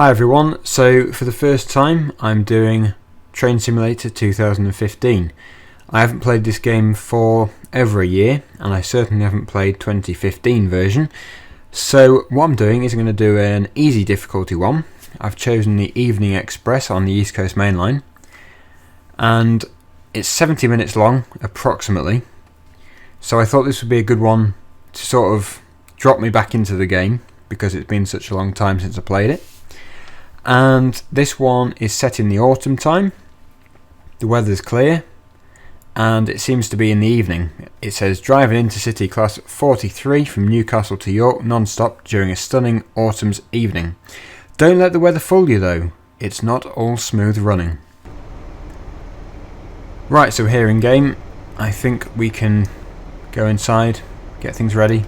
Hi everyone, so for the first time I'm doing Train Simulator 2015. I haven't played this game for over a year and I certainly haven't played 2015 version. So what I'm doing is I'm going to do an easy difficulty one. I've chosen the Evening Express on the East Coast Mainline and it's 70 minutes long approximately. So I thought this would be a good one to sort of drop me back into the game because it's been such a long time since I played it. And this one is set in the autumn time. The weather's clear and it seems to be in the evening. It says driving intercity class 43 from Newcastle to York non-stop during a stunning autumn's evening. Don't let the weather fool you though, it's not all smooth running. Right, so here in game I think we can go inside, get things ready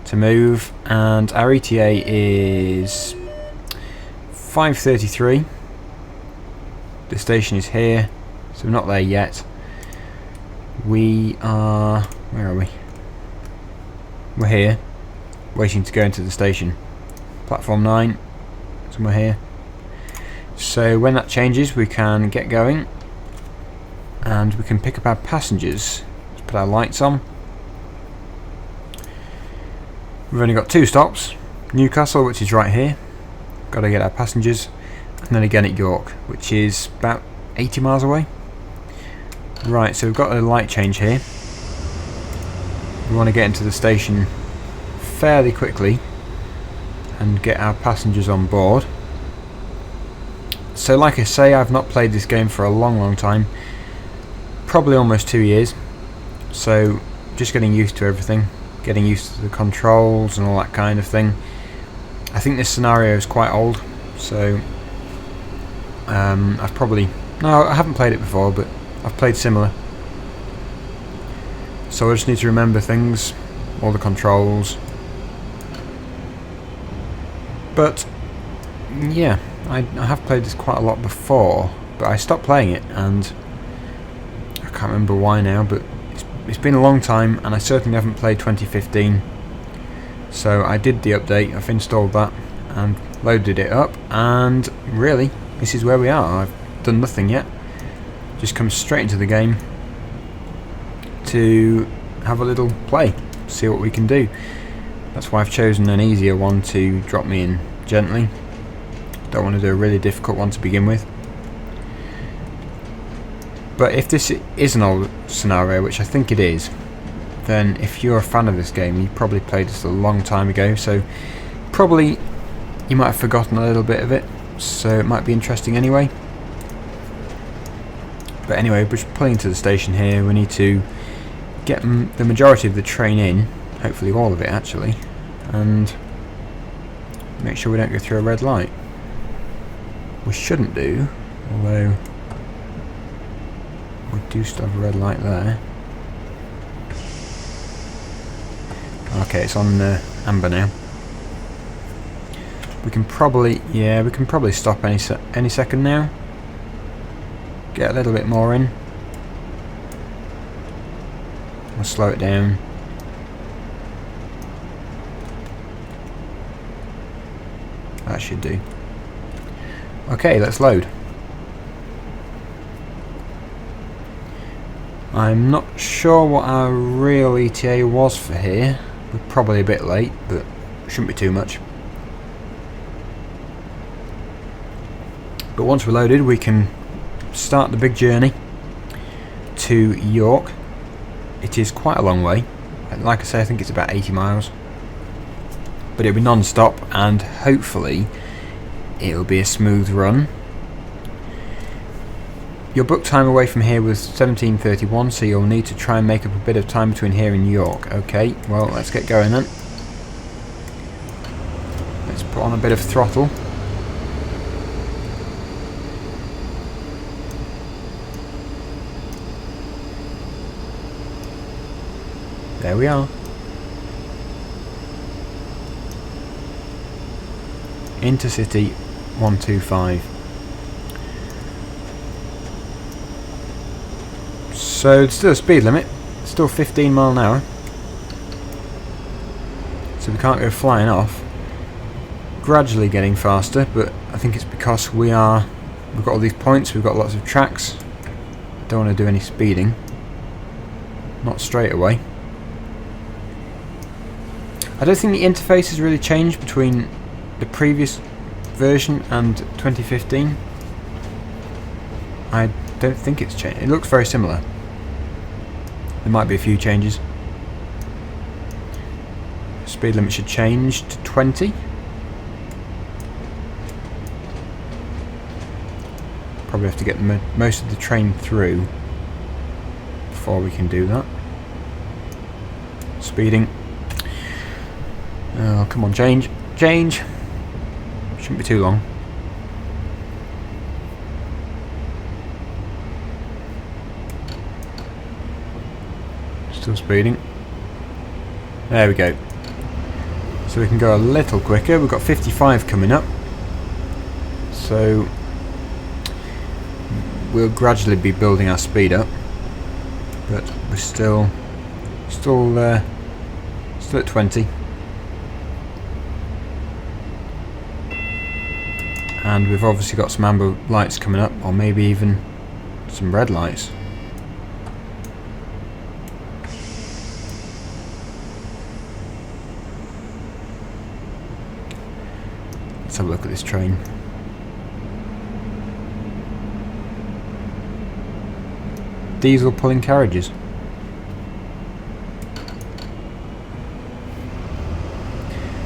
to move, and our ETA is 5:33. The station is here, so we're not there yet. We are... where are we? We're here, waiting to go into the station. Platform 9, somewhere here. So when that changes we can get going and we can pick up our passengers. Let's put our lights on. We've only got 2 stops. Newcastle, which is right here. Got to get our passengers, and then again at York, which is about 80 miles away. Right, so we've got a light change here. We want to get into the station fairly quickly and get our passengers on board. So like I say, I've not played this game for a long time, probably almost 2 years, so just getting used to everything, getting used to the controls and all that kind of thing. I think this scenario is quite old, so I haven't played it before, but I've played similar. So I just need to remember things, all the controls. But yeah, I have played this quite a lot before, but I stopped playing it, and I can't remember why now, but it's been a long time, and I certainly haven't played 2015. So I did the update, I've installed that and loaded it up, and really this is where we are. I've done nothing yet, just come straight into the game to have a little play, see what we can do. That's why I've chosen an easier one to drop me in gently. Don't want to do a really difficult one to begin with. But if this is an old scenario, which I think it is, then if you're a fan of this game, you probably played this a long time ago, so probably you might have forgotten a little bit of it, so it might be interesting anyway. But anyway, we're just pulling into the station here. We need to get the majority of the train in, hopefully all of it actually, and make sure we don't go through a red light. We shouldn't do, although we do still have a red light there. Okay, it's on amber now. We can probably stop any second now. Get a little bit more in. We'll slow it down. That should do. Okay, let's load. I'm not sure what our real ETA was for here. We're probably a bit late, but shouldn't be too much. But once we're loaded, we can start the big journey to York. It is quite a long way. Like I say, I think it's about 80 miles. But it'll be non-stop, and hopefully it'll be a smooth run. Your book time away from here was 17:31, so you'll need to try and make up a bit of time between here and York. Okay, well, let's get going then. Let's put on a bit of throttle. There we are. Intercity 125. So it's still a speed limit, still 15 mile an hour. So we can't go flying off. gradually getting faster, but I think it's because we've got all these points, we've got lots of tracks. Don't want to do any speeding. Not straight away. I don't think the interface has really changed between the previous version and 2015. I don't think it's changed. It looks very similar. There might be a few changes. Speed limit should change to 20. Probably have to get most of the train through before we can do that. Speeding. Oh, come on, change. Change! Shouldn't be too long. Still speeding. There we go. So we can go a little quicker. We've got 55 coming up. So we'll gradually be building our speed up. But we're still at 20. And we've obviously got some amber lights coming up, or maybe even some red lights. Let's have a look at this train. Diesel pulling carriages.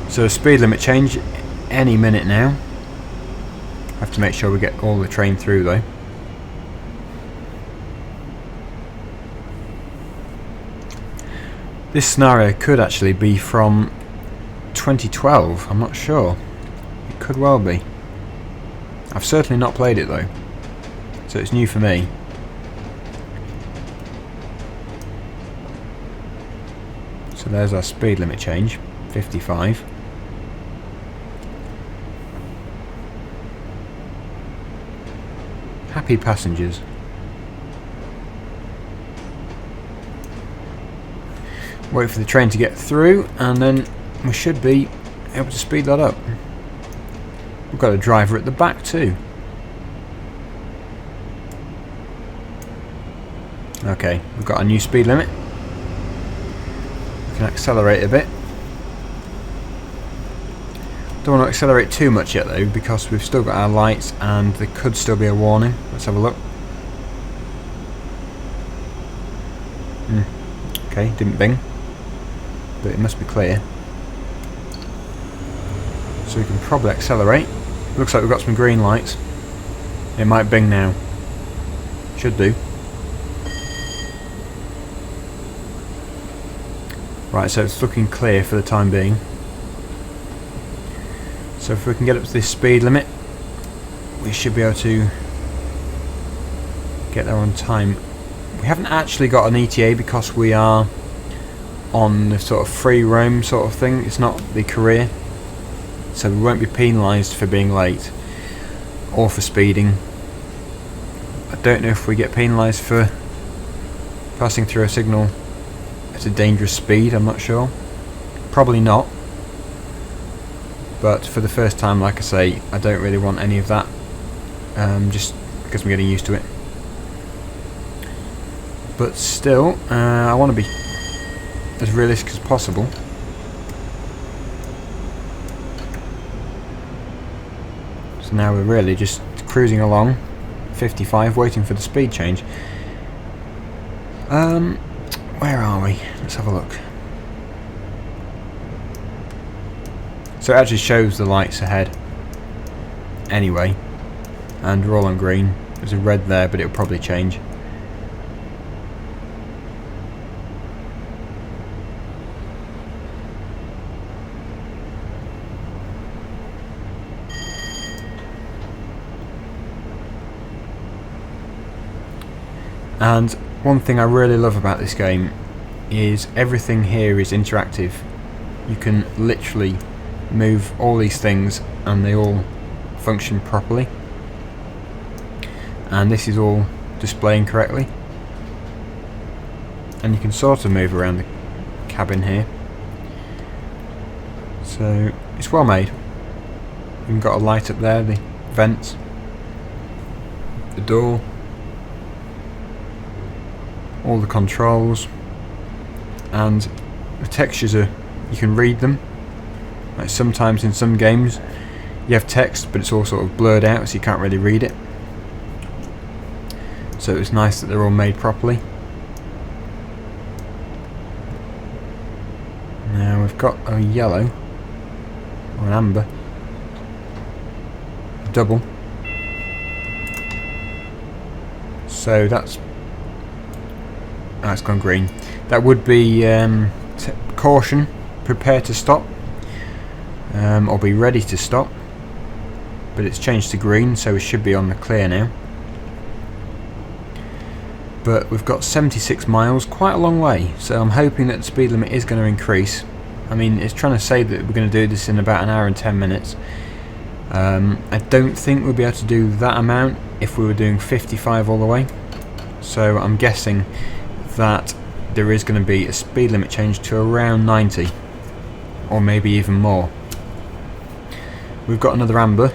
So speed limit change any minute now. Have to make sure we get all the train through though. This scenario could actually be from 2012, I'm not sure. It could well be. I've certainly not played it though, so it's new for me. So there's our speed limit change, 55. Happy passengers. Wait for the train to get through and then we should be able to speed that up. We've got a driver at the back too. Okay, we've got a new speed limit. We can accelerate a bit. Don't want to accelerate too much yet though, because we've still got our lights and there could still be a warning. Let's have a look. Okay, didn't bing, but it must be clear. So we can probably accelerate. Looks like we've got some green lights. It might bing now. Should do. Right, so it's looking clear for the time being. So if we can get up to this speed limit, we should be able to get there on time. We haven't actually got an ETA because we are on the sort of free roam sort of thing. It's not the career, so we won't be penalised for being late or for speeding. I don't know if we get penalised for passing through a signal at a dangerous speed, I'm not sure. Probably not. But for the first time, like I say, I don't really want any of that, just because I'm getting used to it. But still, I want to be as realistic as possible. So now we're really just cruising along, 55, waiting for the speed change. Where are we? Let's have a look. So it actually shows the lights ahead anyway, and we're all on green. There's a red there, but it'll probably change. And one thing I really love about this game is everything here is interactive. You can literally move all these things and they all function properly, and this is all displaying correctly, and you can sort of move around the cabin here, so it's well made. We've got a light up there, the vents, the door, all the controls, and the textures are, you can read them. Like sometimes in some games you have text but it's all sort of blurred out, so you can't really read it. So it's nice that they're all made properly. Now we've got a yellow or an amber double, so that's gone green. That would be caution, prepare to stop, or be ready to stop, but it's changed to green, so we should be on the clear now. But we've got 76 miles, quite a long way, so I'm hoping that the speed limit is going to increase. I mean, it's trying to say that we're going to do this in about an hour and 10 minutes. I don't think we'll be able to do that amount if we were doing 55 all the way, so I'm guessing that there is going to be a speed limit change to around 90, or maybe even more. We've got another amber.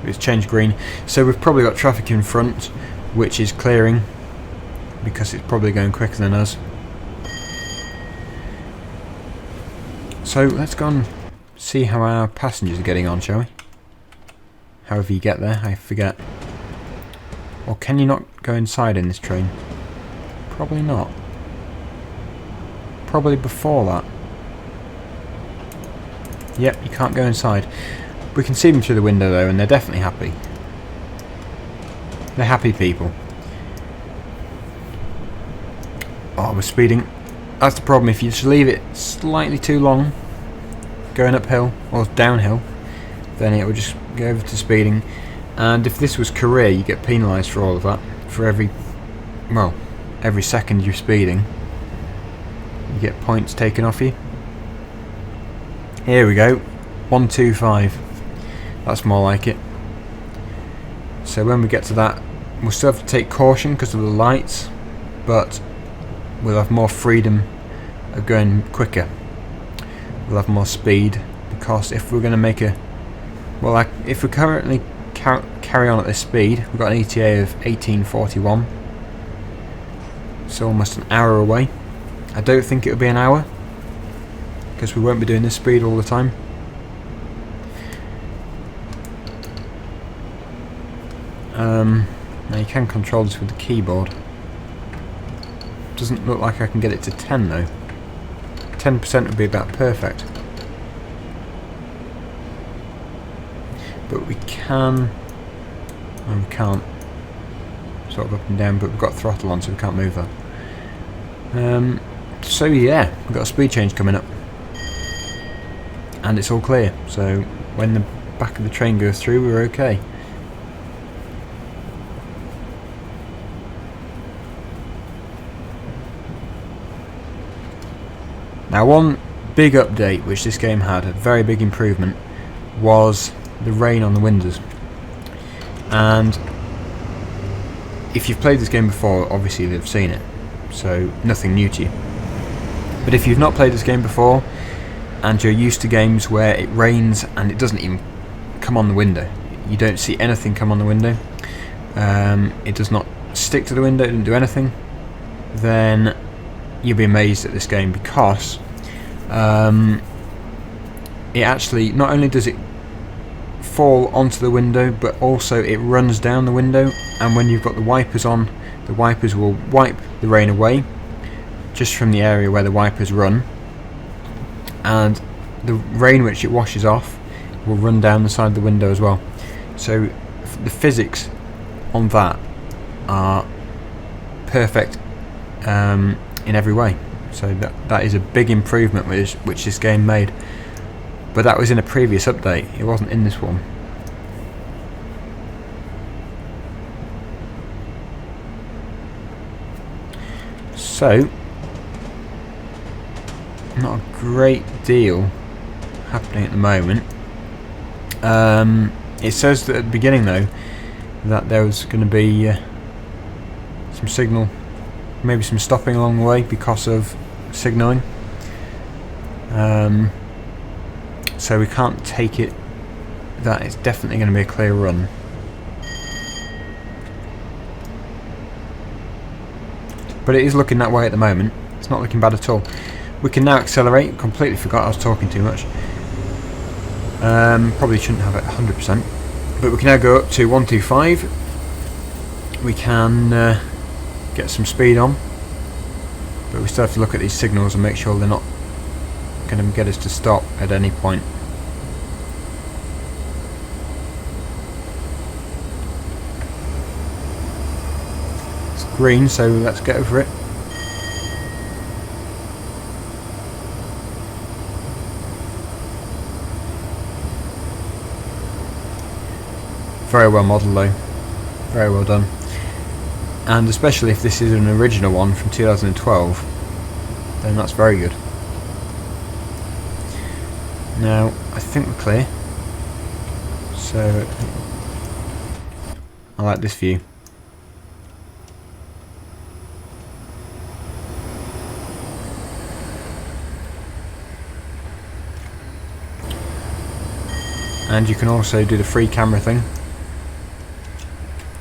It's changed green, so we've probably got traffic in front which is clearing because it's probably going quicker than us. So let's go and see how our passengers are getting on, shall we? However you get there, I forget. Or can you not go inside in this train? Probably not. Probably before that. Yep, you can't go inside. We can see them through the window though, and they're definitely happy. They're happy people. Oh, we're speeding. That's the problem, if you just leave it slightly too long, going uphill or downhill, then it will just go over to speeding. And if this was career, you get penalised for all of that. For every second you're speeding, you get points taken off you. Here we go, 125. That's more like it. So when we get to that, we'll still have to take caution because of the lights, but we'll have more freedom of going quicker. We'll have more speed, because if we're going to make a... Well, if we currently carry on at this speed, we've got an ETA of 1841. So almost an hour away. I don't think it'll be an hour, because we won't be doing this speed all the time. Now you can control this with the keyboard. Doesn't look like I can get it to 10 though. 10% would be about perfect. But we can... Oh, we can't. Sort of up and down, but we've got throttle on, so we can't move that. So yeah, we've got a speed change coming up. And it's all clear, so when the back of the train goes through, we're okay. Now, one big update which this game had, a very big improvement, was the rain on the windows. And if you've played this game before, obviously you've seen it, so nothing new to you. But if you've not played this game before, and you're used to games where it rains and it doesn't even come on the window, you don't see anything come on the window, it does not stick to the window, it doesn't do anything, then you'll be amazed at this game, because it actually, not only does it fall onto the window, but also it runs down the window, and when you've got the wipers on, the wipers will wipe the rain away just from the area where the wipers run, and the rain which it washes off will run down the side of the window as well. So the physics on that are perfect in every way. So that is a big improvement which this game made. But that was in a previous update, it wasn't in this one. So, not a great deal happening at the moment. It says that at the beginning though, that there was going to be some signal, maybe some stopping along the way because of signalling. so we can't take it that it's definitely going to be a clear run. But it is looking that way at the moment. It's not looking bad at all. We can now accelerate. Completely forgot I was talking too much. Probably shouldn't have it 100%. But we can now go up to 125. We can get some speed on. But we still have to look at these signals and make sure they're not going to get us to stop at any point. It's green, so let's get over it. Very well modelled though, very well done, and especially if this is an original one from 2012, then that's very good. Now I think we're clear, so I like this view. And you can also do the free camera thing.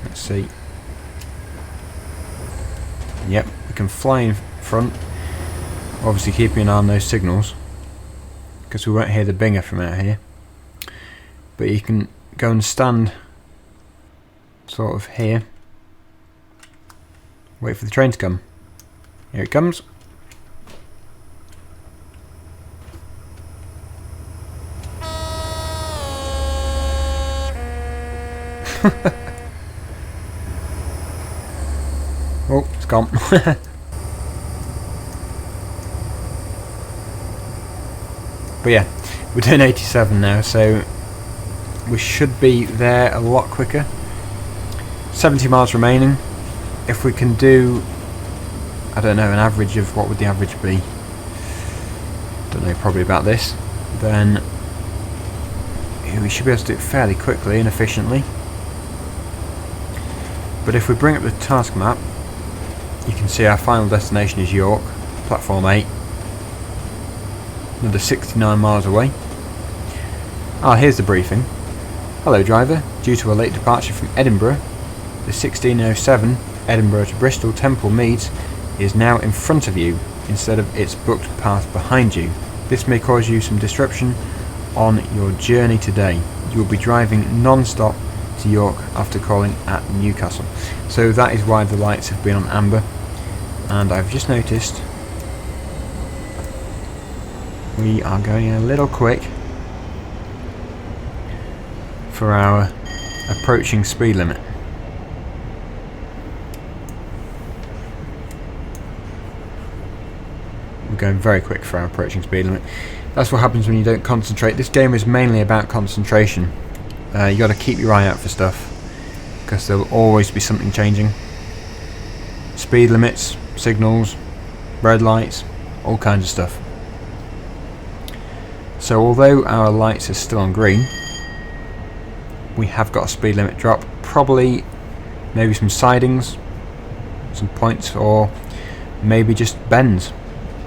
Let's see. Yep, we can fly in front, obviously keeping an eye on those signals, because we won't hear the binger from out here. But you can go and stand sort of here, wait for the train to come. Here it comes. Oh, it's gone. But yeah, we're doing 87 now, so we should be there a lot quicker. 70 miles remaining. If we can do, I don't know, an average of, what would the average be? Don't know, probably about this. Then we should be able to do it fairly quickly and efficiently. But if we bring up the task map, you can see our final destination is York, platform 8. Another 69 miles away. Ah, here's the briefing. Hello driver, due to a late departure from Edinburgh, the 1607 Edinburgh to Bristol Temple Meads is now in front of you instead of its booked path behind you. This may cause you some disruption on your journey today. You will be driving non-stop to York after calling at Newcastle. So that is why the lights have been on amber, and I've just noticed we are going a little quick for our approaching speed limit. We're going very quick for our approaching speed limit. That's what happens when you don't concentrate. This game is mainly about concentration. You got to keep your eye out for stuff, because there will always be something changing. Speed limits, signals, red lights, all kinds of stuff. So although our lights are still on green, we have got a speed limit drop. Probably maybe some sidings, some points, or maybe just bends.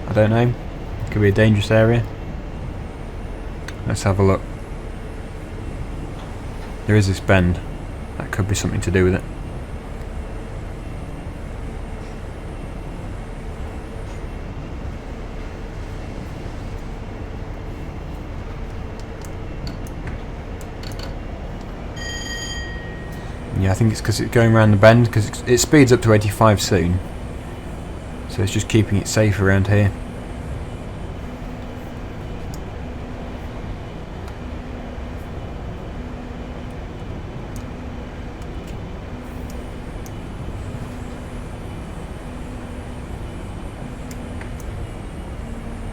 I don't know. Could be a dangerous area. Let's have a look. There is this bend. That could be something to do with it. Yeah, I think it's because it's going around the bend, because it speeds up to 85 soon. So it's just keeping it safe around here.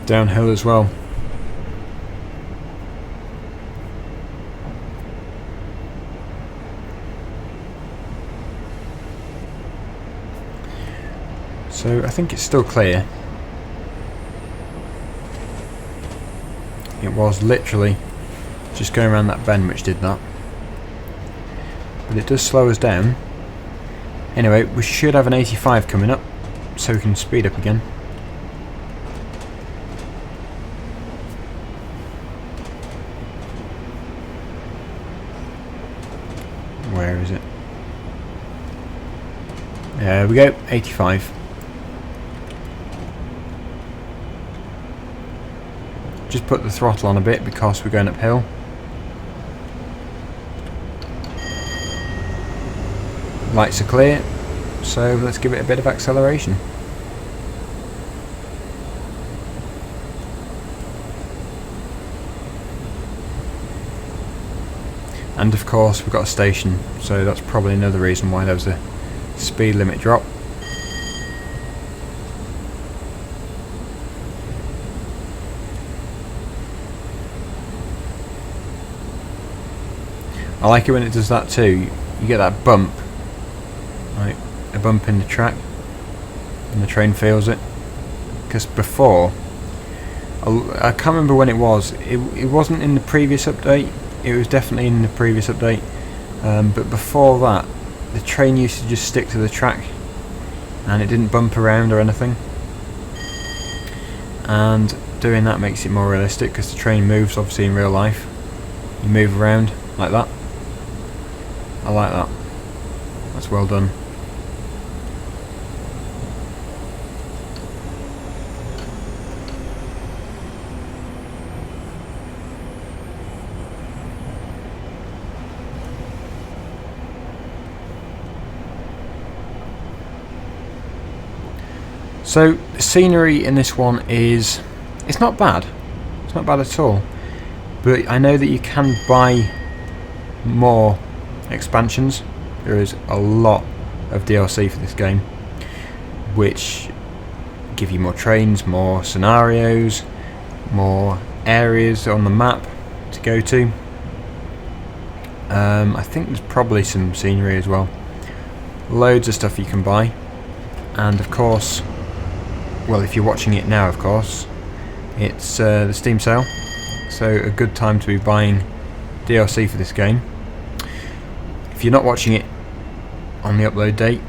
Downhill as well. So I think it's still clear. It was literally just going around that bend which did that. But it does slow us down. Anyway, we should have an 85 coming up, so we can speed up again. Where is it? There we go, 85. Just put the throttle on a bit because we're going uphill. Lights are clear, so let's give it a bit of acceleration. And of course we've got a station, so that's probably another reason why there was a speed limit drop. I like it when it does that too. You get that bump, right? A bump in the track, and the train feels it. Because before, I can't remember when it was. It wasn't in the previous update. It was definitely in the previous update. But before that, the train used to just stick to the track, and it didn't bump around or anything. And doing that makes it more realistic because the train moves obviously in real life. You move around like that. I like that. That's well done. So the scenery in this one it's not bad. It's not bad at all. But I know that you can buy more expansions. There is a lot of DLC for this game, which give you more trains, more scenarios, more areas on the map to go to. I think there's probably some scenery as well. Loads of stuff you can buy, and of course, well, if you're watching it now, of course, it's the Steam sale, so a good time to be buying DLC for this game. If you're not watching it on the upload date,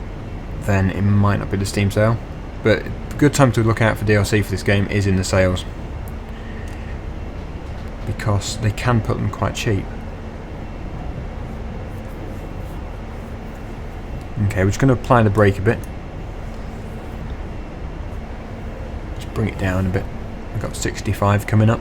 then it might not be the Steam sale, but a good time to look out for DLC for this game is in the sales, because they can put them quite cheap. Okay, we're just going to apply the brake a bit. Just bring it down a bit. We've got 65 coming up.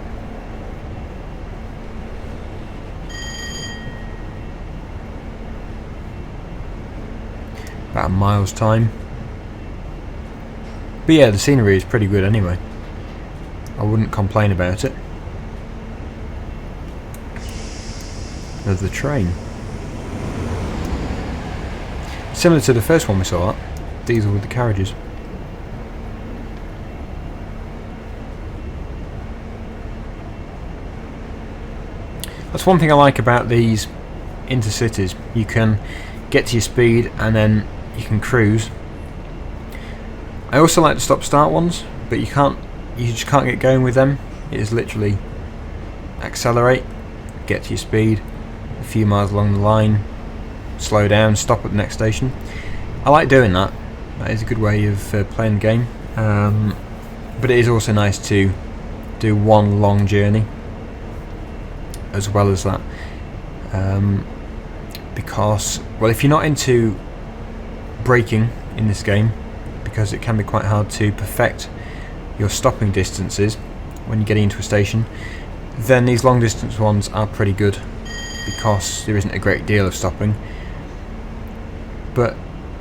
About a mile's time. But yeah, the scenery is pretty good anyway. I wouldn't complain about it. There's the train. Similar to the first one we saw, that diesel with the carriages. That's one thing I like about these intercities. You can get to your speed and then you can cruise. I also like the stop-start ones, but you just can't get going with them. It is literally accelerate, get to your speed, a few miles along the line, slow down, stop at the next station. I like doing that. That is a good way of playing the game. But it is also nice to do one long journey as well as that. Because, well, if you're not into braking in this game, because it can be quite hard to perfect your stopping distances when you're getting into a station, then these long distance ones are pretty good because there isn't a great deal of stopping. But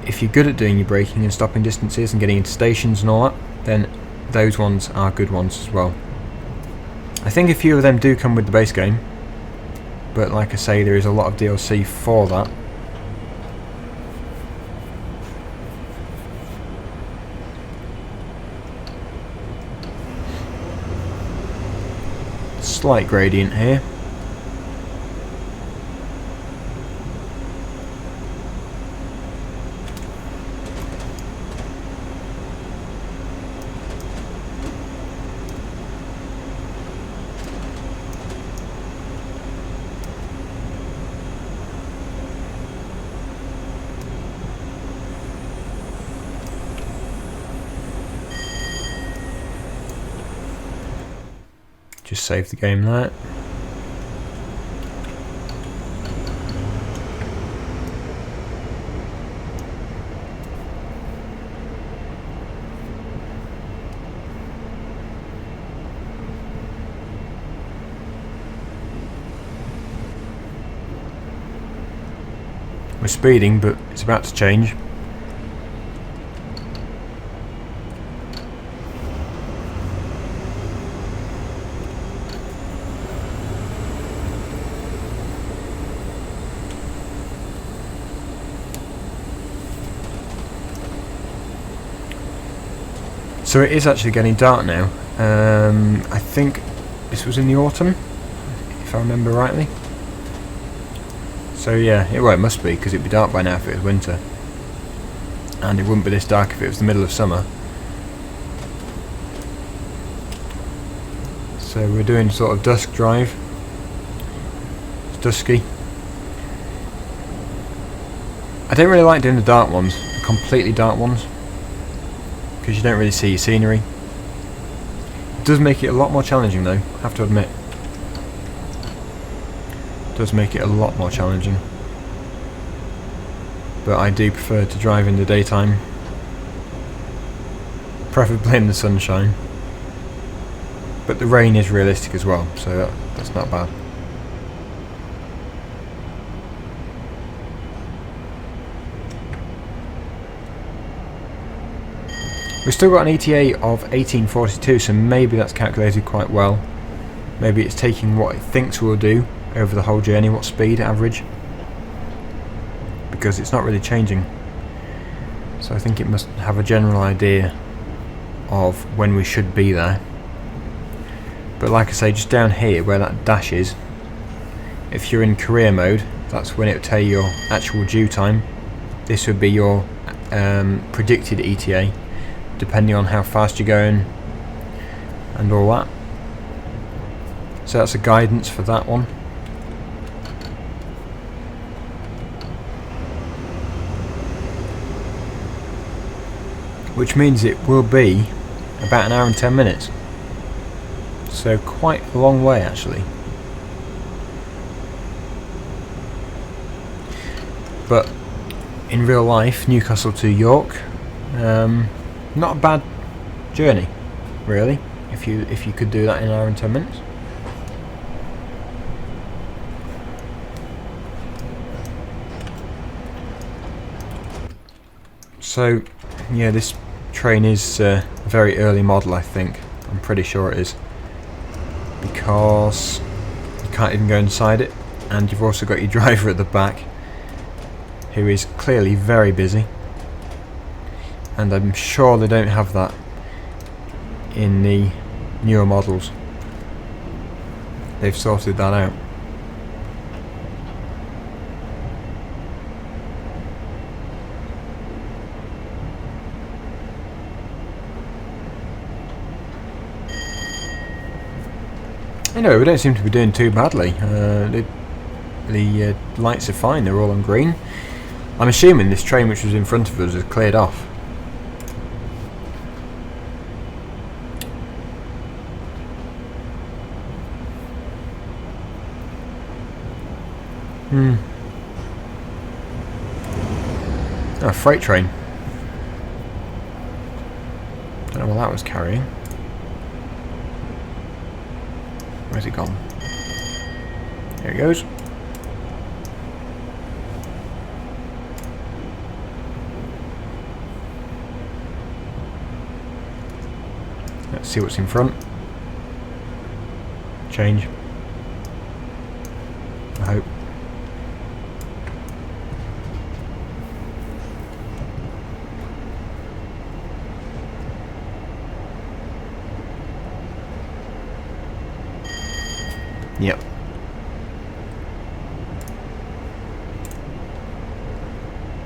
if you're good at doing your braking and stopping distances and getting into stations and all that, then those ones are good ones as well. I think a few of them do come with the base game, but like I say, there is a lot of DLC for that. Slight gradient here. Just save the game there. We're speeding, but it's about to change. So it is actually getting dark now. I think this was in the autumn, if I remember rightly. So yeah, it must be, because it'd be dark by now if it was winter. And it wouldn't be this dark if it was the middle of summer. So we're doing sort of dusk drive. It's dusky. I don't really like doing the dark ones, the completely dark ones, because you don't really see your scenery. It does make it a lot more challenging though, I have to admit. It does make it a lot more challenging. But I do prefer to drive in the daytime, preferably in the sunshine. But the rain is realistic as well, so that's not bad. We've still got an ETA of 1842, so maybe that's calculated quite well. Maybe it's taking what it thinks we'll do over the whole journey, what speed average, because it's not really changing. So I think it must have a general idea of when we should be there. But like I say, just down here where that dash is, if you're in career mode, that's when it will tell you your actual due time. This would be your predicted ETA, depending on how fast you're going and all that. So that's a guidance for that one. Which means it will be about an hour and 10 minutes. So quite a long way actually. But in real life, Newcastle to York, not a bad journey, really, if you could do that in an hour and 10 minutes. So, yeah, this train is a very early model, I think. I'm pretty sure it is. Because you can't even go inside it, and you've also got your driver at the back, who is clearly very busy. And I'm sure they don't have that in the newer models. They've sorted that out. Anyway, we don't seem to be doing too badly. The lights are fine, they're all on green. I'm assuming this train which was in front of us has cleared off. Oh, freight train. Don't know what that was carrying. Where's it gone? There it goes. Let's see what's in front. Change. I hope. Yep.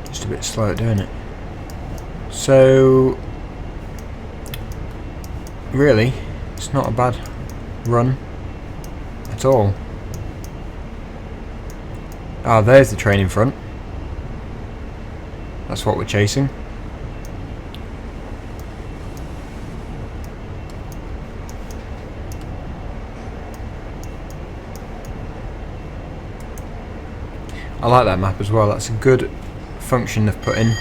Just a bit slow at doing it. So, really, it's not a bad run at all. Ah, there's the train in front. That's what we're chasing. I like that map as well. That's a good function they've put in.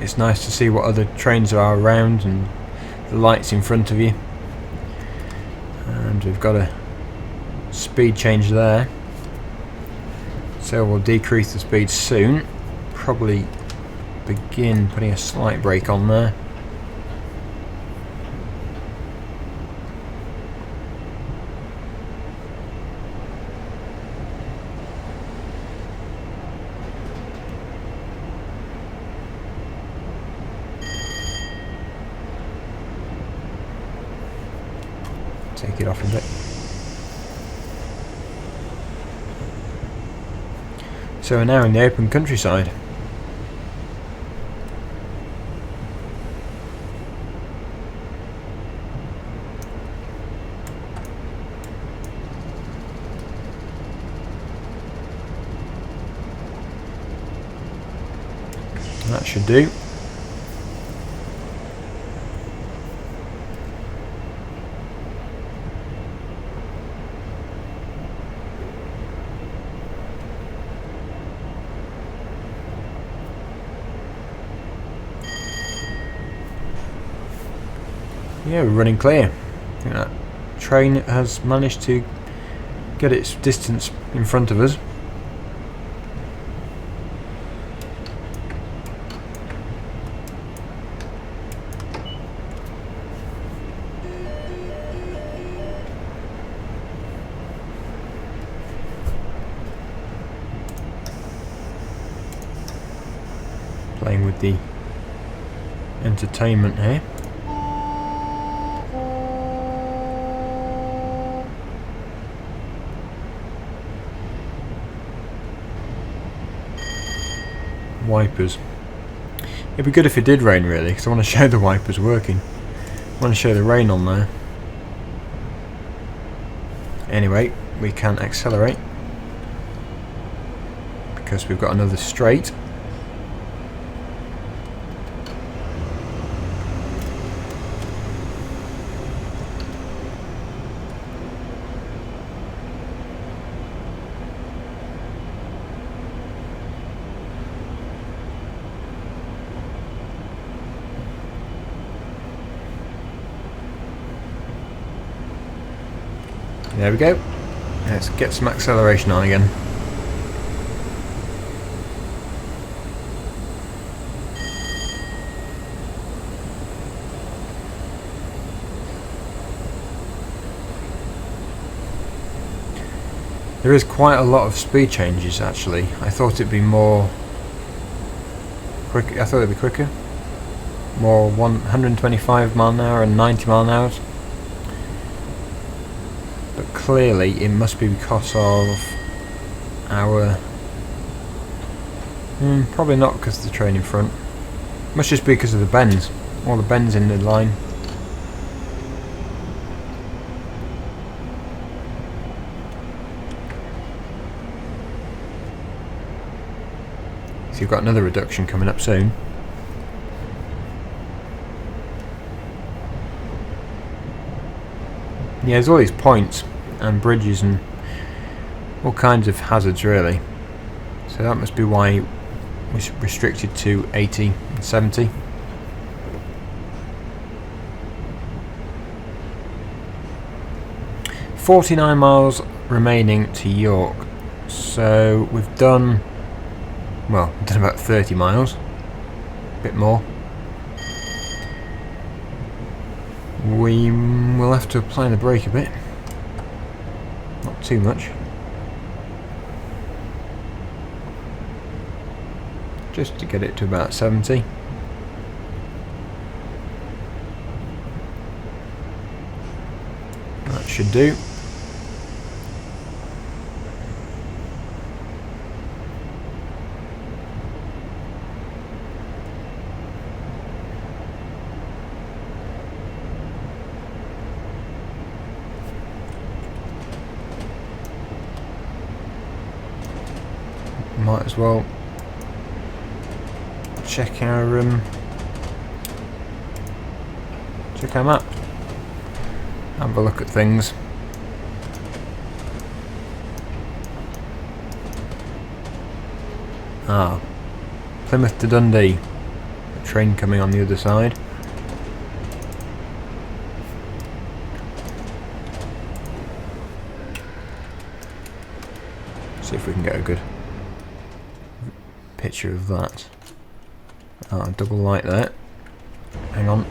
It's nice to see what other trains are around and the lights in front of you. And we've got a speed change there. So we'll decrease the speed soon. Probably begin putting a slight brake on there. Take it off a bit. So we're now in the open countryside. That should do. Yeah, we're running clear. I think that train has managed to get its distance in front of us. Playing with the entertainment here. Wipers. It'd be good if it did rain, really, because I want to show the wipers working. I want to show the rain on there. Anyway, we can accelerate because we've got another straight. There we go. Let's get some acceleration on again. There is quite a lot of speed changes actually. I thought it'd be more quick. I thought it'd be quicker. More 125 mile an hour and 90 mile an hour. But clearly it must be because of our... probably not because of the train in front. Must just be because of the bends. All the bends in the line. So you've got another reduction coming up soon. Yeah, there's all these points and bridges and all kinds of hazards really. So that must be why we're restricted to 80 and 70. "49 miles remaining to York." So we've done, well, we've done about 30 miles. A bit more. We will have to apply the brake a bit. Not too much. Just to get it to about 70. That should do. Might as well check our map. Have a look at things. Ah, Plymouth to Dundee. A train coming on the other side. See if we can get a good picture of that. Oh, double light there. Hang on.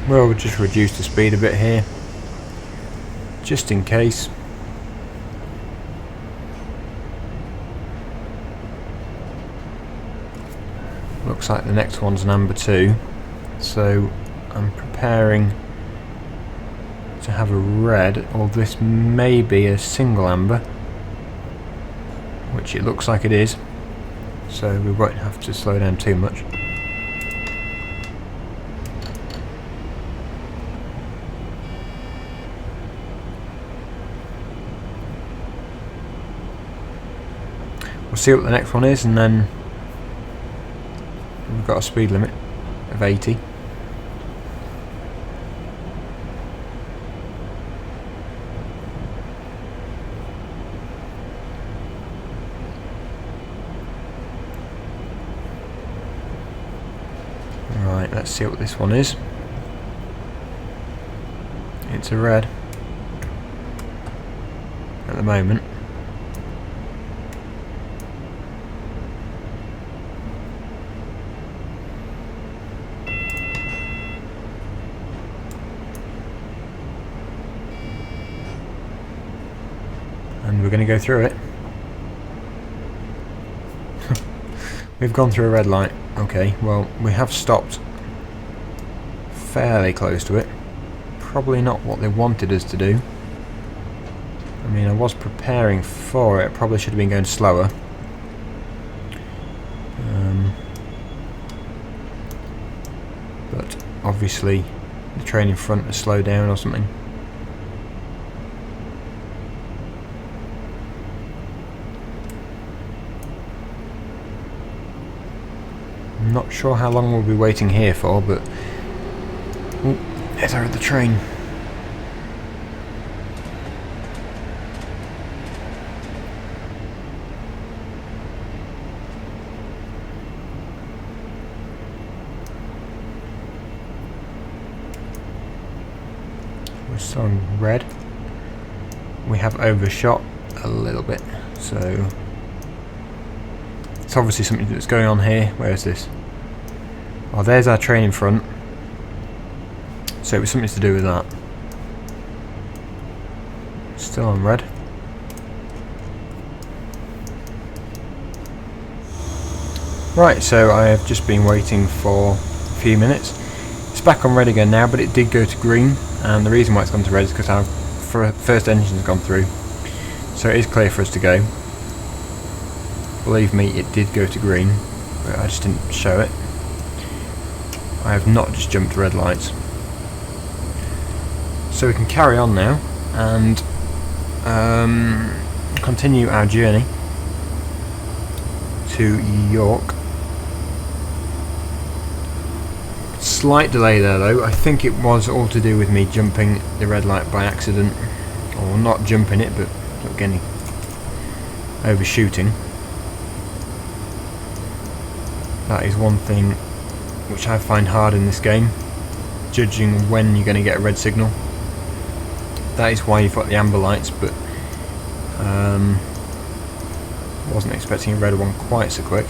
Well, we'll just reduce the speed a bit here, just in case. Looks like the next one's number 2, so I'm preparing to have a red, or this may be a single amber, which it looks like it is, so we won't have to slow down too much. We'll see what the next one is, and then we've got a speed limit of 80. Right, let's see what this one is. It's a red at the moment. And we're going to go through it. We've gone through a red light. Okay, well, we have stopped fairly close to it. Probably not what they wanted us to do. I mean, I was preparing for it. Probably should have been going slower. But obviously the train in front has slowed down or something. I'm not sure how long we'll be waiting here for, but oh, there's our other train. We're still on red. We have overshot a little bit, so it's obviously something that's going on here. Where is this? Oh, there's our train in front. So it was something to do with that. Still on red. Right, so I have just been waiting for a few minutes. It's back on red again now, but it did go to green, and the reason why it's gone to red is because our first engine's gone through. So it is clear for us to go. Believe me, it did go to green, but I just didn't show it. I have not just jumped red lights. So we can carry on now and continue our journey to York. Slight delay there though. I think it was all to do with me jumping the red light by accident, or not jumping it, but not getting overshooting. That is one thing which I find hard in this game, judging when you're going to get a red signal. That is why you've got the amber lights, but wasn't expecting a red one quite so quick.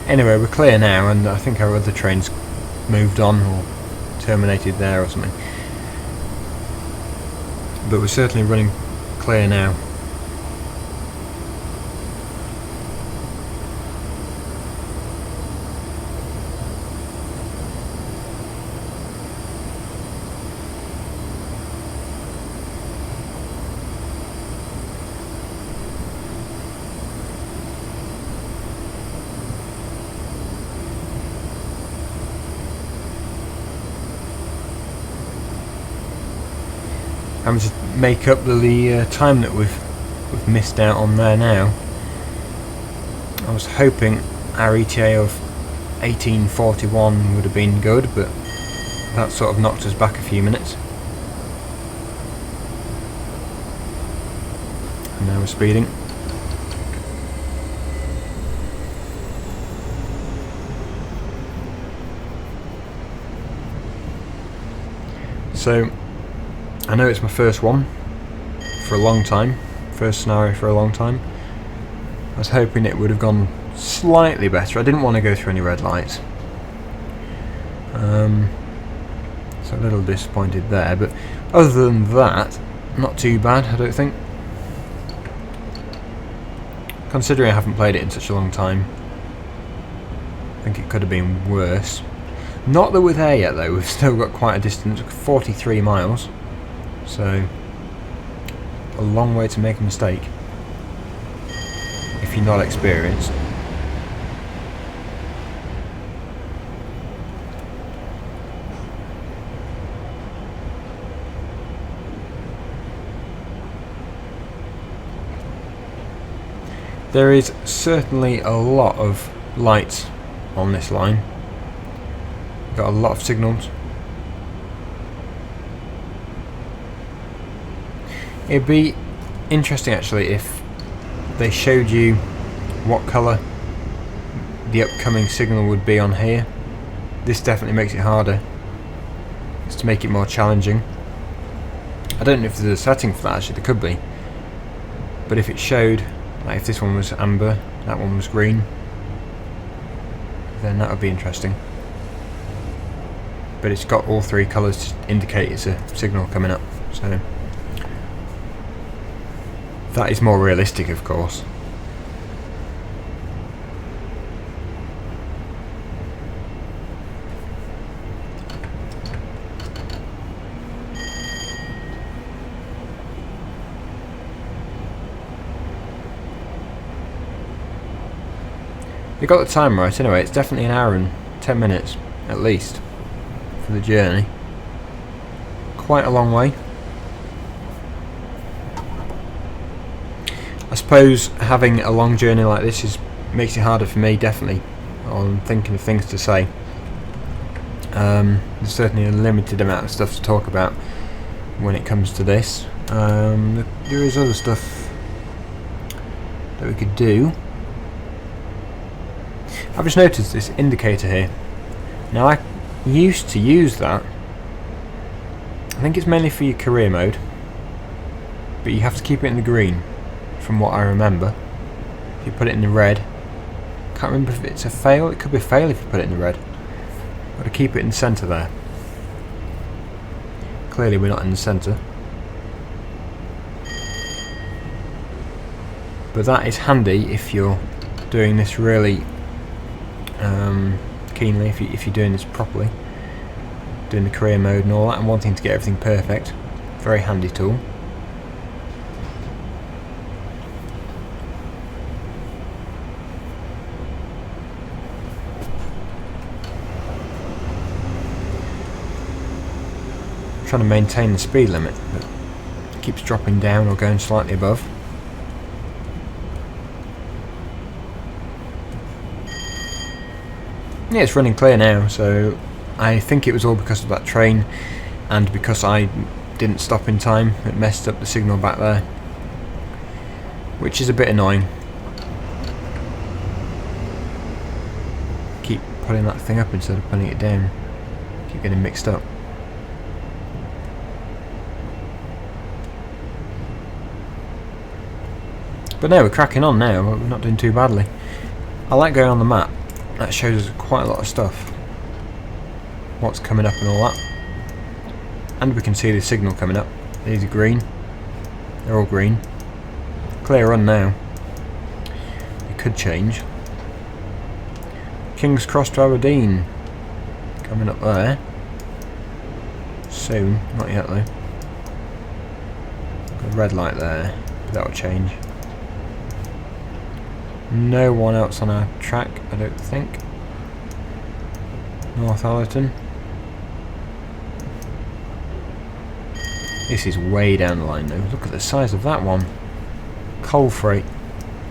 Anyway, we're clear now, and I think our other train's moved on or terminated there or something. But we're certainly running clear now. Having to make up the time that we've missed out on there now. I was hoping our ETA of 18:41 would have been good, but that sort of knocked us back a few minutes. And now we're speeding. So, I know it's my first one for a long time, first scenario for a long time. I was hoping it would have gone slightly better. I didn't want to go through any red lights. So a little disappointed there, but other than that, not too bad, I don't think. Considering I haven't played it in such a long time, I think it could have been worse. Not that we're there yet though, we've still got quite a distance, 43 miles, so a long way to make a mistake if you're not experienced. There is certainly a lot of lights on this line. Got a lot of signals. It'd be interesting actually if they showed you what colour the upcoming signal would be on here. This definitely makes it harder. It's to make it more challenging. I don't know if there's a setting for that actually, there could be. But if it showed, like if this one was amber, that one was green, then that would be interesting. But it's got all three colours to indicate it's a signal coming up, so that is more realistic, of course. They got the time right anyway. It's definitely an hour and 10 minutes at least for the journey. Quite a long way. I suppose having a long journey like this makes it harder for me, definitely, on thinking of things to say. There's certainly a limited amount of stuff to talk about when it comes to this. There is other stuff that we could do. I've just noticed this indicator here. Now I used to use that. I think it's mainly for your career mode, but you have to keep it in the green from what I remember. If you put it in the red, can't remember if it's a fail. It could be a fail if you put it in the red. Got to keep it in the centre there. Clearly we're not in the centre, but that is handy if you're doing this really keenly, if you're doing this properly, doing the career mode and all that, and wanting to get everything perfect. Very handy tool. I'm trying to maintain the speed limit, but it keeps dropping down or going slightly above. Yeah, it's running clear now, so I think it was all because of that train and because I didn't stop in time. It messed up the signal back there, which is a bit annoying. Keep putting that thing up instead of putting it down. Keep getting mixed up. But no, we're cracking on now. We're not doing too badly. I like going on the map. That shows us quite a lot of stuff. What's coming up and all that. And we can see the signal coming up. These are green. They're all green. Clear run now. It could change. King's Cross to Aberdeen. Coming up there. Soon. Not yet though. Got a red light there. But that will change. No one else on our track, I don't think. North Allerton. This is way down the line though. Look at the size of that one. Coal freight.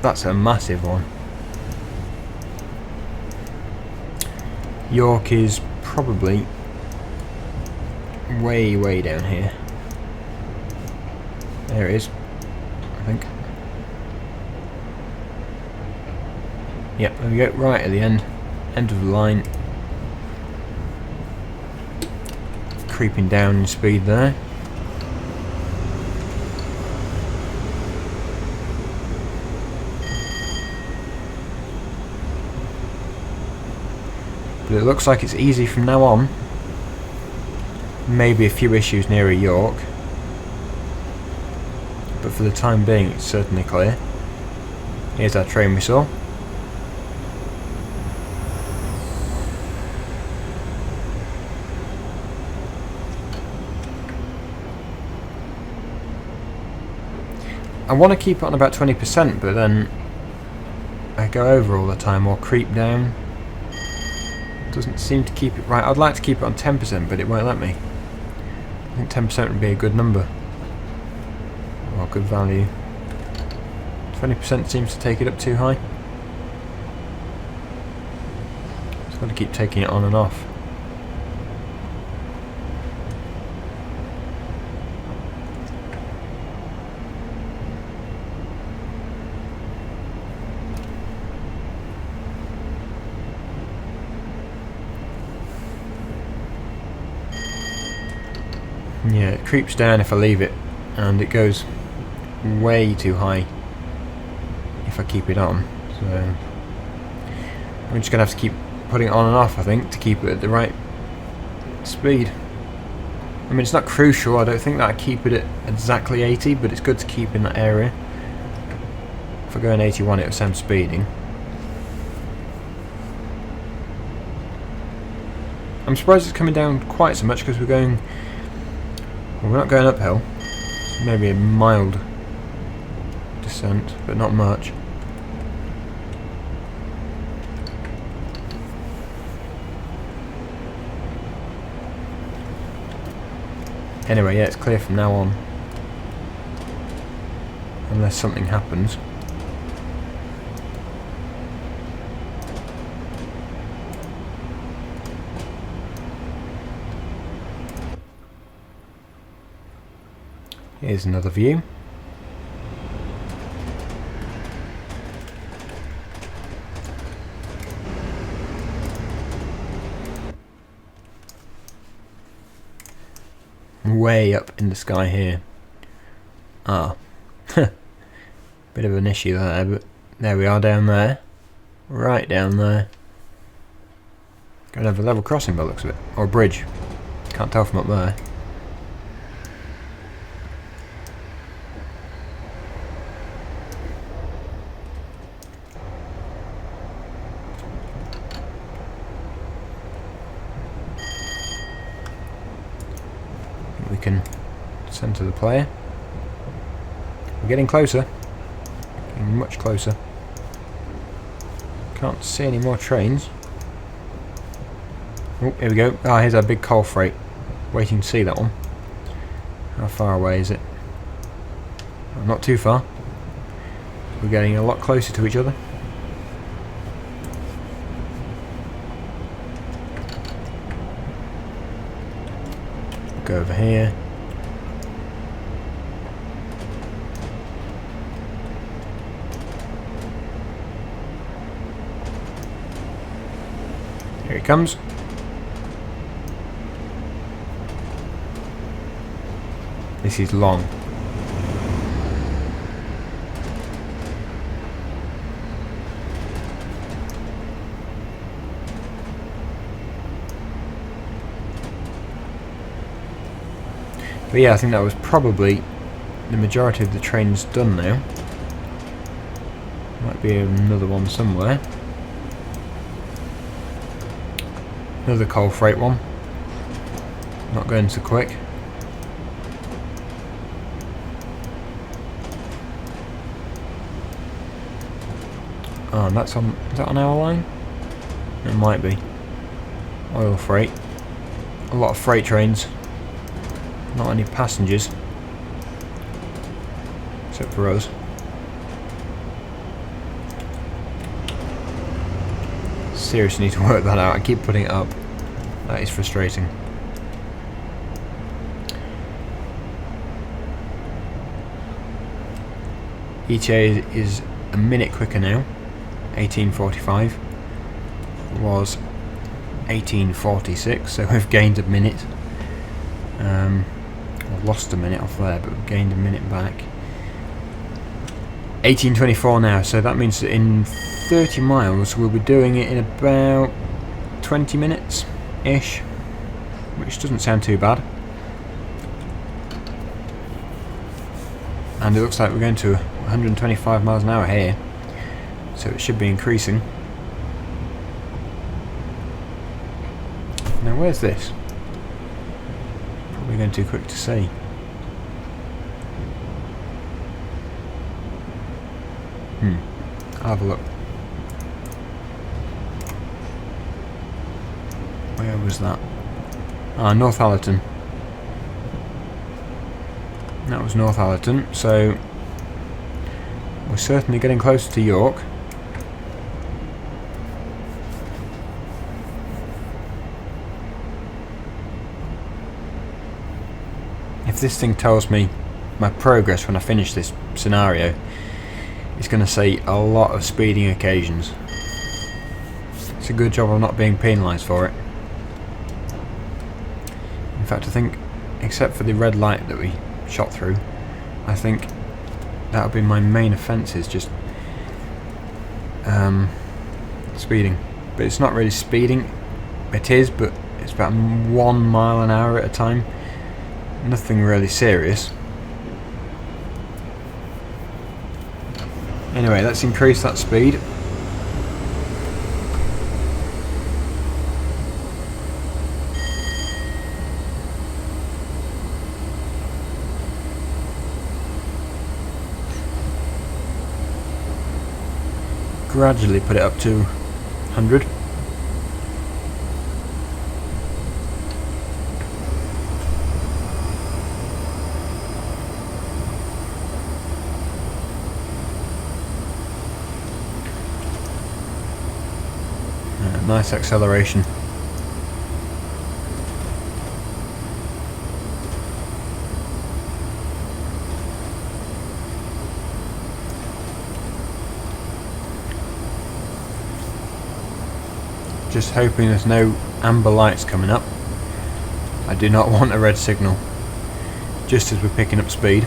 That's a massive one. York is probably way down here. There it is, I think. Yep, there we go, right at the end of the line. Creeping down in speed there. But it looks like it's easy from now on. Maybe a few issues nearer York, but for the time being it's certainly clear. Here's our train we saw. I want to keep it on about 20%, but then I go over all the time or creep down. Doesn't seem to keep it right. I'd like to keep it on 10%, but it won't let me. I think 10% would be a good number, or good value. 20% seems to take it up too high. Just got to keep taking it on and off. Yeah, it creeps down if I leave it, and it goes way too high if I keep it on. So I'm just going to have to keep putting it on and off, I think, to keep it at the right speed. I mean, it's not crucial. I don't think that I keep it at exactly 80, but it's good to keep in that area. If I go in 81, it'll sound speeding. I'm surprised it's coming down quite so much, because we're going... Well, we're not going uphill. Maybe a mild descent, but not much. Anyway, yeah, it's clear from now on. Unless something happens. Here's another view. Way up in the sky here. Ah. Bit of an issue there, but there we are down there. Right down there. Gonna have a level crossing by the looks of it. Or a bridge. Can't tell from up there. We can centre the player. We're getting closer. Getting much closer. Can't see any more trains. Oh, here we go. Ah, here's our big coal freight. Waiting to see that one. How far away is it? Oh, not too far. We're getting a lot closer to each other. Go over here. Here he comes. This is long. But yeah, I think that was probably the majority of the trains done now. Might be another one somewhere. Another coal freight one. Not going so quick. Oh, and that's on. Is that on our line? It might be. Oil freight. A lot of freight trains. Not any passengers. Except for us. seriously need to work that out. I keep putting it up. That is frustrating. ETA is a minute quicker now. 18:45 was 18:46, so we've gained a minute. I've lost a minute off there, but we've gained a minute back. 18:24 now, so that means that in 30 miles we'll be doing it in about 20 minutes ish, which doesn't sound too bad. And it looks like we're going to 125 miles an hour here, so it should be increasing. Now where's this? Probably going too quick to see. I'll have a look. Where was that? Ah, Northallerton. That was Northallerton, so we're certainly getting closer to York. If this thing tells me my progress when I finish this scenario, it's going to say a lot of speeding occasions. It's a good job of not being penalised for it. In fact, I think, except for the red light that we shot through, I think that would be my main offences, just speeding. But it's not really speeding. It is, but it's about 1 mile an hour at a time. Nothing really serious. Anyway, let's increase that speed. Gradually put it up to 100. Nice acceleration. Just hoping there's no amber lights coming up. I do not want a red signal just as we're picking up speed.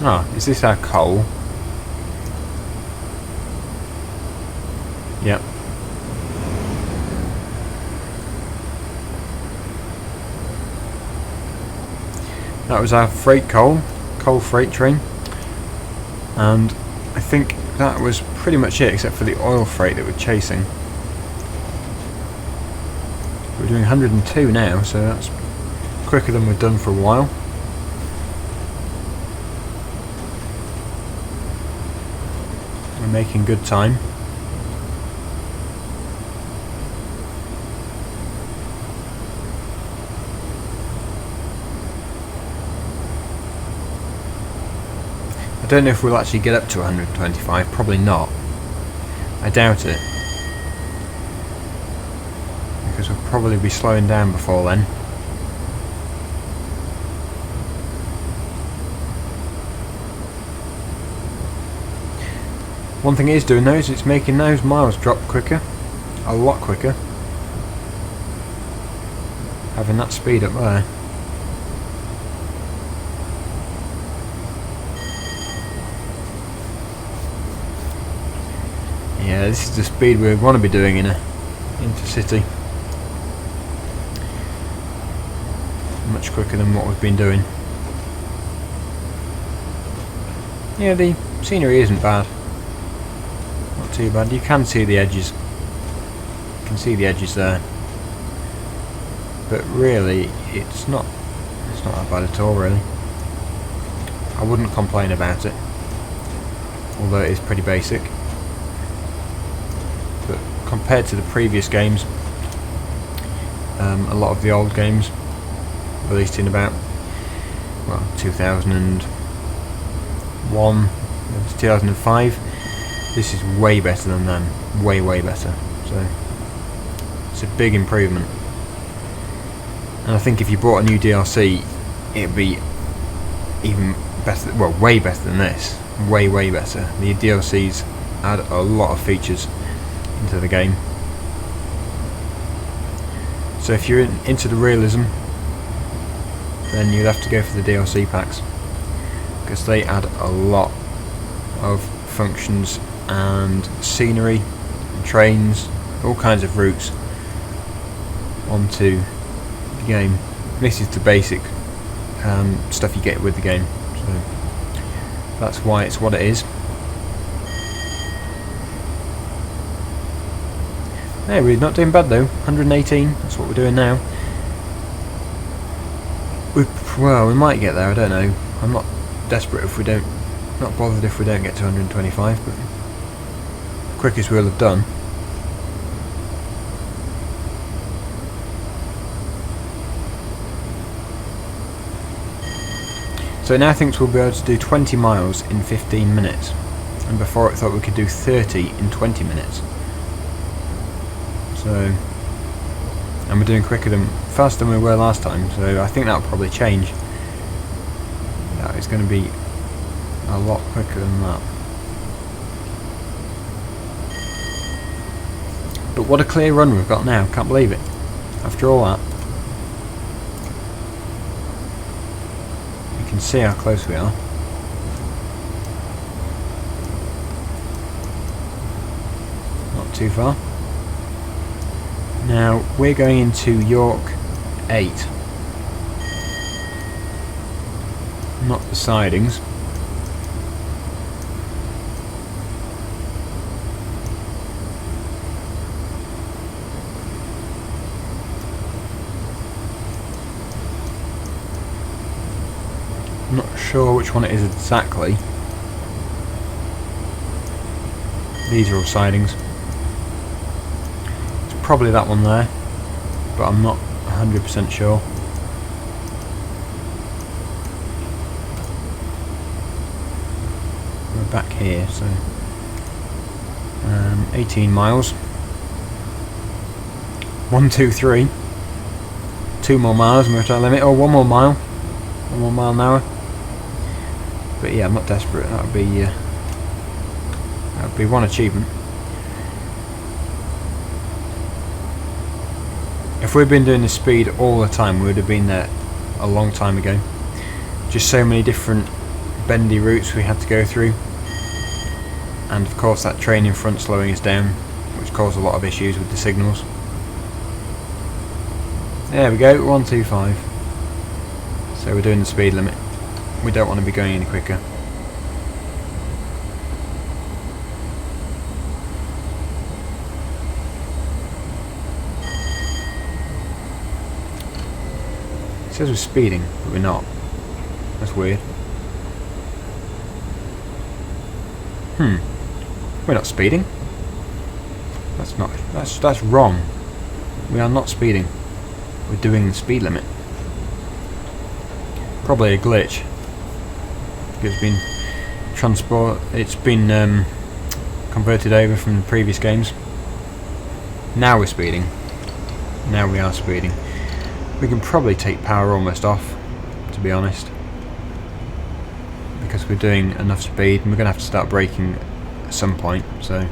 Ah, is this our coal? Yep. That was our freight coal freight train. And I think that was pretty much it, except for the oil freight that we're chasing. We're doing 102 now, so that's quicker than we've done for a while. Making good time. I don't know if we'll actually get up to 125, probably not. I doubt it. Because we'll probably be slowing down before then. One thing it is doing though is it's making those miles drop quicker, a lot quicker, having that speed up there. Yeah, this is the speed we want to be doing in a intercity. Much quicker than what we've been doing. Yeah, the scenery isn't bad. Not too bad. You can see the edges. You can see the edges there. But really, it's not that bad at all, really. I wouldn't complain about it. Although it is pretty basic. But compared to the previous games, a lot of the old games released in about 2001 to 2005. This is way better than them, way better, so it's a big improvement. And I think if you bought a new DLC, it'd be even better, well, way better than this, way better. The DLCs add a lot of features into the game. So if you're into the realism, then you'd have to go for the DLC packs, because they add a lot of functions and scenery, and trains, all kinds of routes onto the game. This is the basic stuff you get with the game, so that's why it's what it is. Hey, we're not doing bad though. 118, that's what we're doing now. Well, we might get there, I don't know. I'm not desperate if we don't, not bothered if we don't get to 125, but quickest we'll have done. So it now thinks we'll be able to do 20 miles in 15 minutes, and before it thought we could do 30 in 20 minutes. So, and we're doing faster than we were last time, so I think that'll probably change. That is going to be a lot quicker than that. But what a clear run we've got now, can't believe it. After all that. You can see how close we are. Not too far. Now we're going into York 8. Not the sidings. I'm not sure which one it is exactly. These are all sidings. It's probably that one there, but I'm not 100% sure. We're back here, so 18 miles. 1, 2, 3. 2 more miles and we're at our limit, or 1 more mile. 1 more mile an hour. But yeah, I'm not desperate. That would be one achievement. If we'd been doing this speed all the time, we would have been there a long time ago. Just so many different bendy routes we had to go through, and of course that train in front slowing us down, which caused a lot of issues with the signals. There we go, 125. So we're doing the speed limit. We don't want to be going any quicker. It says we're speeding, but we're not. That's weird. We're not speeding. That's wrong. We are not speeding. We're doing the speed limit. Probably a glitch. It's been converted over from the previous games. Now we're speeding. Now we are speeding. We can probably take power almost off, to be honest, because we're doing enough speed, and we're going to have to start braking at some point. So,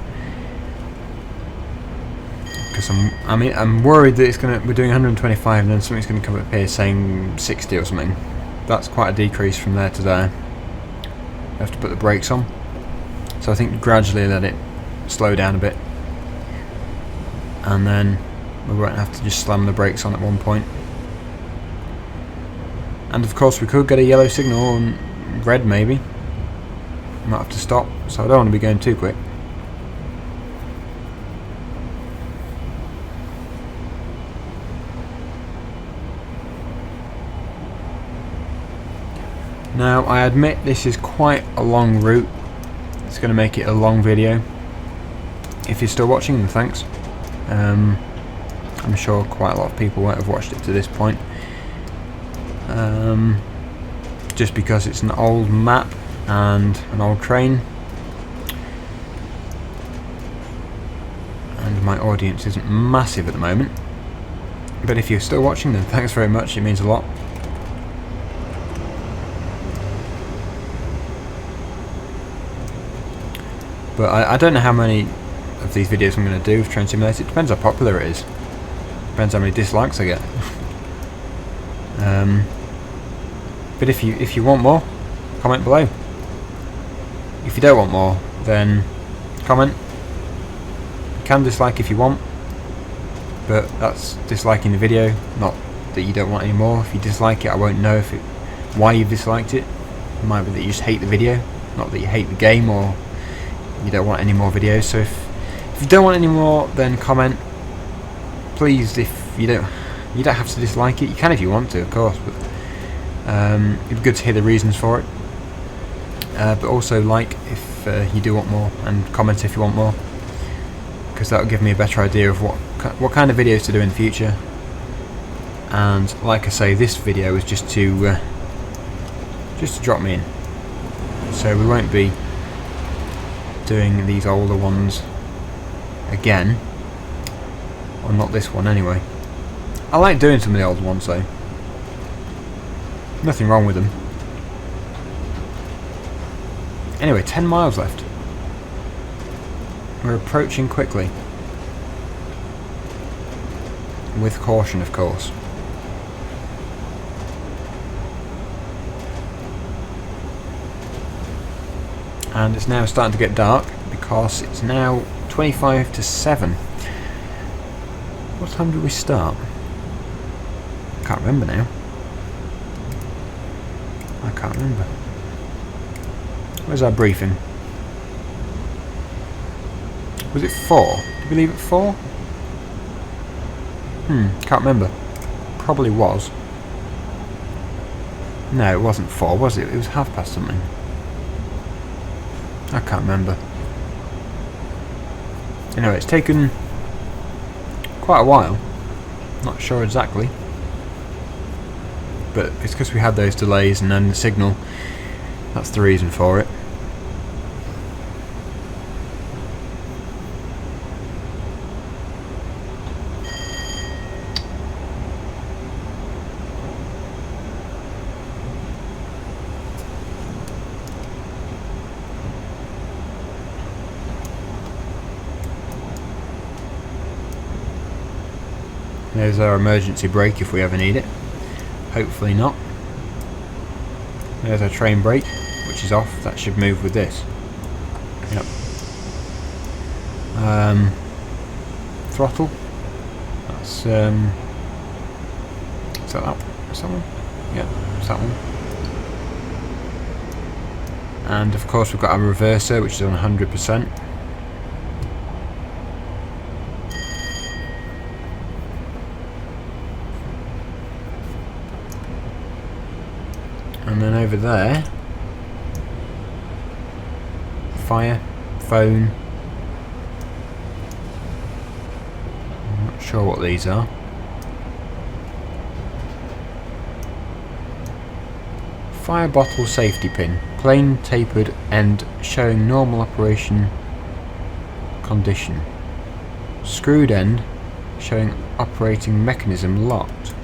because I'm worried that we're doing 125, and then something's going to come up here saying 60 or something. That's quite a decrease from there to there. We have to put the brakes on, so I think gradually let it slow down a bit, and then we won't have to just slam the brakes on at one point. And of course we could get a yellow signal and red maybe. Might have to stop, so I don't want to be going too quick. Now I admit this is quite a long route. It's going to make it a long video. If you're still watching, then thanks. I'm I'm sure quite a lot of people won't have watched it to this point. Just because it's an old map and an old train, and my audience isn't massive at the moment. But if you're still watching, then thanks very much, it means a lot. But I don't know how many of these videos I'm going to do with Train Simulator. It depends how popular it is. Depends how many dislikes I get. But if you want more, comment below. If you don't want more, then comment. You can dislike if you want, but that's disliking the video, not that you don't want any more. If you dislike it, I won't know why you've disliked it. It might be that you just hate the video, not that you hate the game or you don't want any more videos. So if you don't want any more, then comment. Please, if you don't have to dislike it. You can if you want to, of course, but it'd be good to hear the reasons for it. But also like if you do want more, and comment if you want more, because that will give me a better idea of what kind of videos to do in the future. And like I say, this video is just to drop me in, so we won't be doing these older ones again, or not this one anyway. I like doing some of the old ones though, nothing wrong with them. Anyway, 10 miles left. We're approaching quickly, with caution of course. And it's now starting to get dark because it's now 25 to 7. What time did we start? I can't remember now. I can't remember. Where's our briefing? Was it 4? Did we leave at 4? Can't remember. Probably was. No, it wasn't 4, was it? It was past something. I can't remember. Anyway, it's taken quite a while. Not sure exactly. But it's because we had those delays and then the signal. That's the reason for it. There's our emergency brake if we ever need it. Hopefully not. There's our train brake, which is off. That should move with this. Yep. Throttle. That's is that that? Is that one? Yeah, it's that one. And of course we've got our reverser, which is on 100%. And then over there, fire, phone. I'm not sure what these are. Fire bottle safety pin, plain tapered end showing normal operation condition. Screwed end showing operating mechanism locked.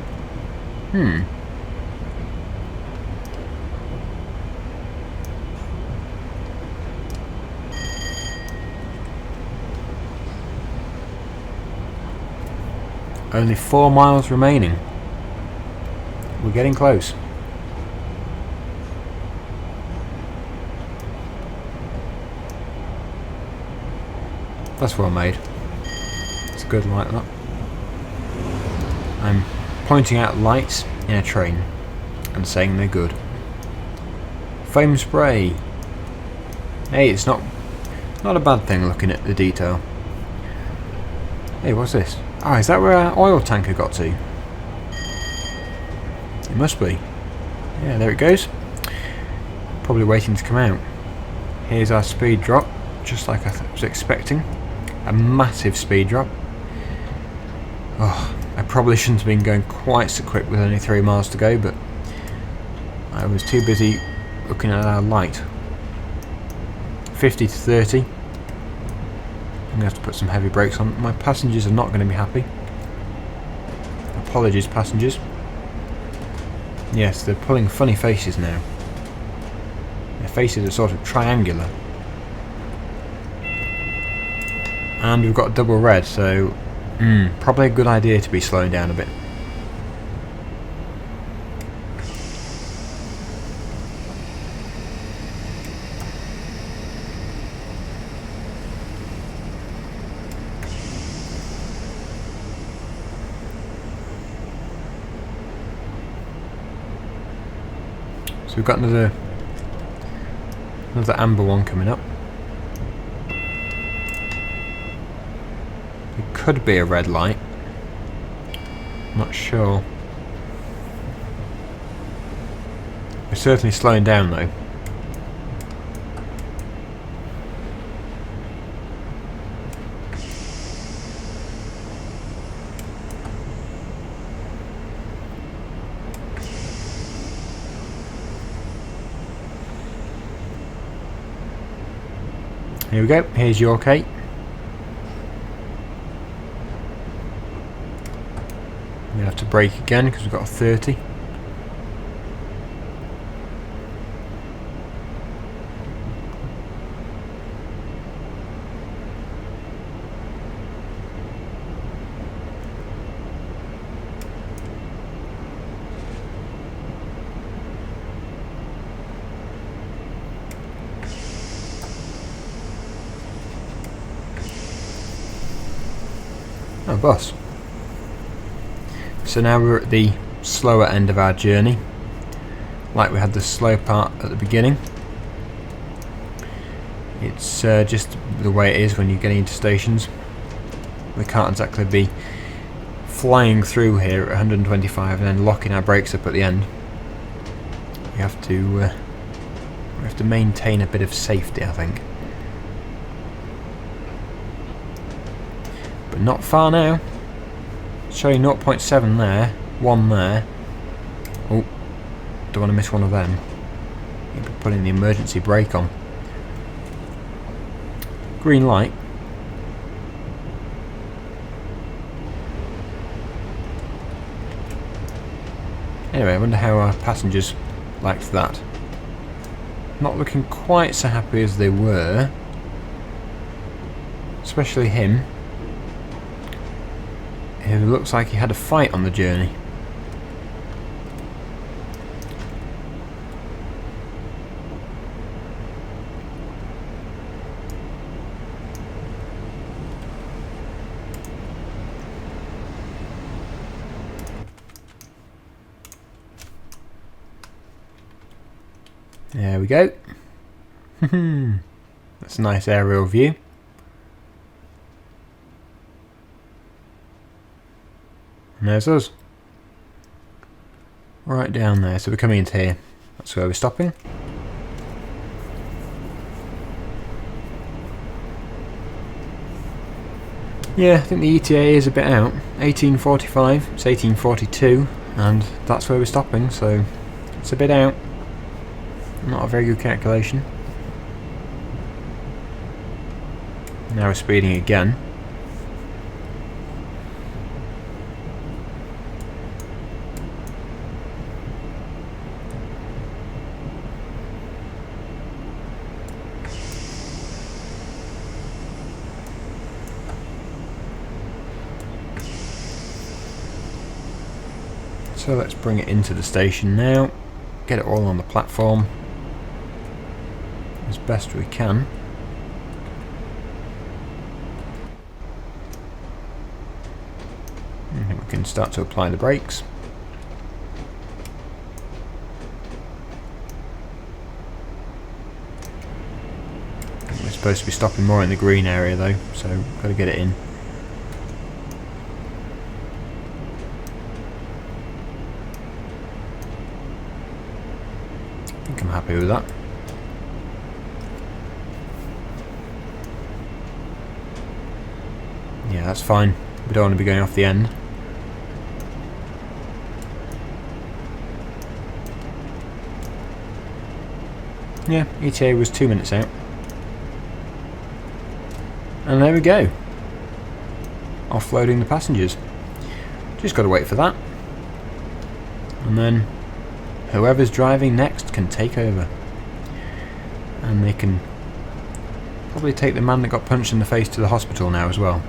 Only 4 miles remaining. We're getting close. That's well made. It's good like that. I'm pointing out lights in a train and saying they're good. Foam spray. Hey, it's not a bad thing looking at the detail. Hey, what's this? Oh, is that where our oil tanker got to? It must be. Yeah, there it goes. Probably waiting to come out. Here's our speed drop, just like I was expecting. A massive speed drop. Oh, I probably shouldn't have been going quite so quick with only 3 miles to go, but I was too busy looking at our light. 50 to 30. I'm going to have to put some heavy brakes on. My passengers are not going to be happy. Apologies, passengers. Yes, they're pulling funny faces now. Their faces are sort of triangular. And we've got double red, so probably a good idea to be slowing down a bit. So we've got another amber one coming up. It could be a red light. Not sure. We're certainly slowing down though. Here we go, here's your Kate. We have to brake again because we've got a 30. Oh, bus. So now we're at the slower end of our journey. Like we had the slow part at the beginning. It's just the way it is when you're getting into stations. We can't exactly be flying through here at 125 and then locking our brakes up at the end. We have to maintain a bit of safety, I think. But not far now. Showing 0.7 there, 1 there. Oh, don't want to miss one of them. You'll be putting the emergency brake on. Green light. Anyway, I wonder how our passengers liked that. Not looking quite so happy as they were. Especially him. It looks like he had a fight on the journey. There we go. That's a nice aerial view. And there's us. Right down there, so we're coming into here. That's where we're stopping. Yeah, I think the ETA is a bit out. 1845, it's 1842, and that's where we're stopping, so it's a bit out. Not a very good calculation. Now we're speeding again. So let's bring it into the station now, get it all on the platform as best we can. I think we can start to apply the brakes. We're supposed to be stopping more in the green area though, so got to get it in. I think I'm happy with that. Yeah, that's fine. We don't want to be going off the end. Yeah, ETA was 2 minutes out. And there we go. Offloading the passengers. Just got to wait for that. And then whoever's driving next can take over. And they can probably take the man that got punched in the face to the hospital now as well.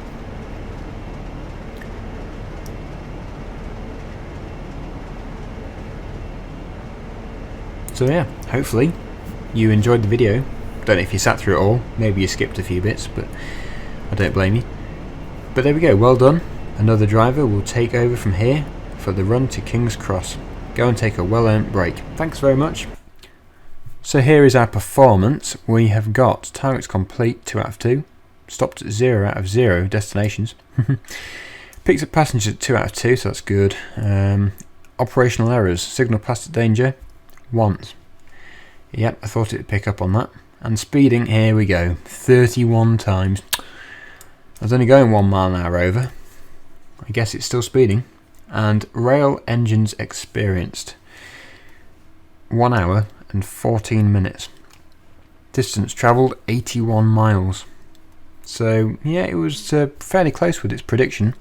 So yeah, hopefully you enjoyed the video. Don't know if you sat through it all, maybe you skipped a few bits, but I don't blame you. But there we go, well done. Another driver will take over from here for the run to King's Cross. Go and take a well-earned break. Thanks very much. So here is our performance. We have got targets complete, 2 out of 2. Stopped at 0 out of 0 destinations. Picked up passengers at 2 out of 2, so that's good. Operational errors. Signal passed at danger once. Yep, I thought it would pick up on that. And speeding, here we go. 31 times. I was only going 1 mile an hour over. I guess it's still speeding. And rail engines experienced. 1 hour and 14 minutes. Distance travelled 81 miles. So yeah, it was fairly close with its prediction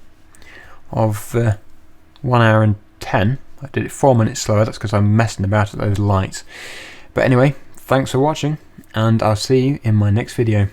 of 1 hour and 10. I did it 4 minutes slower, that's because I'm messing about at those lights. But anyway, thanks for watching, and I'll see you in my next video.